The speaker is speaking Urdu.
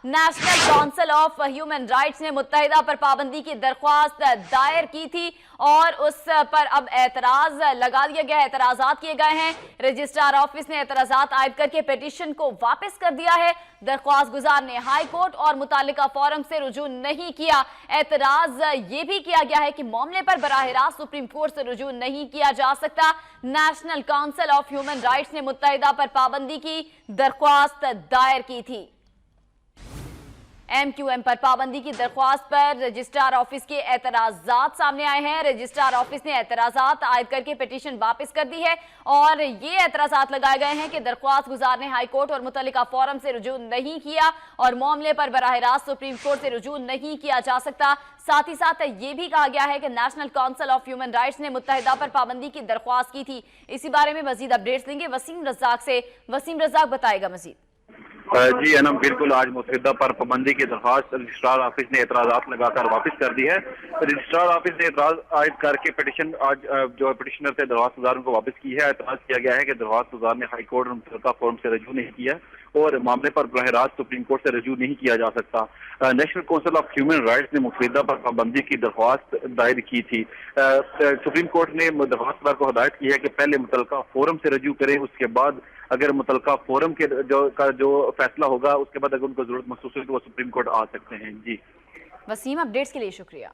National council of human rights نے متحدہ پر پابندی کی درخواست دائر کی تھی اور اس پر اب اعتراض لگا دیا گیا ہے، اعتراضات کیے گئے ہیں۔ رجسٹرار آفس نے اعتراضات عائد کر کے پیٹیشن کو واپس کر دیا ہے۔ درخواست گزار نے ہائی کورٹ اور متعلقہ فورم سے رجوع نہیں کیا۔ اعتراض یہ بھی کیا گیا ہے کہ معاملے پر براہ راست سپریم کورٹ سے رجوع نہیں کیا جا سکتا۔ National council of human rights نے متحدہ پر پابندی کی درخواست دائر کی تھی۔ ایم کیو ایم پر پابندی کی درخواست پر رجسٹرار آفس کے اعتراضات سامنے آئے ہیں۔ رجسٹرار آفس نے اعتراضات عائد کر کے پیٹیشن واپس کر دی ہے اور یہ اعتراضات لگائے گئے ہیں کہ درخواست گزار نے ہائی کورٹ اور متعلقہ فورم سے رجوع نہیں کیا اور معاملے پر براہ راست سپریم کورٹ سے رجوع نہیں کیا جا سکتا۔ ساتھ ہی ساتھ یہ بھی کہا گیا ہے کہ national council of human rights نے متحدہ پر پابندی کی درخواست کی تھی۔ اسی بارے میں مزید اپڈیٹس لیں گے وسیم رزاق سے۔ وسیم رزاق بتائے گا مزید۔ جی انم، بالکل آج متحدہ پر پابندی کی درخواست رجسٹرار آفس نے اعتراضات لگا کر واپس کر دی ہے۔ رجسٹرار آفس نے اعتراض عائد کر کے پیٹیشن آج جو پٹیشنر تھے درخواست گزاروں کو واپس کی ہے۔ اعتراض کیا گیا ہے کہ درخواست گزار نے ہائی کورٹ اور متعلقہ فورم سے رجوع نہیں کیا اور معاملے پر براہ راست سپریم کورٹ سے رجوع نہیں کیا جا سکتا۔ National council of human rights نے متحدہ پر پابندی کی درخواست دائر کی تھی۔ سپریم کورٹ نے درخواست دار کو ہدایت کی ہے کہ پہلے متعلقہ فورم سے رجوع کریں، اس کے بعد اگر متعلقہ فورم کے جو فیصلہ ہوگا اس کے بعد اگر ان کو ضرورت محسوس ہوئی تو وہ سپریم کورٹ آ سکتے ہیں۔ جی وسیم، اپڈیٹس کے لیے شکریہ۔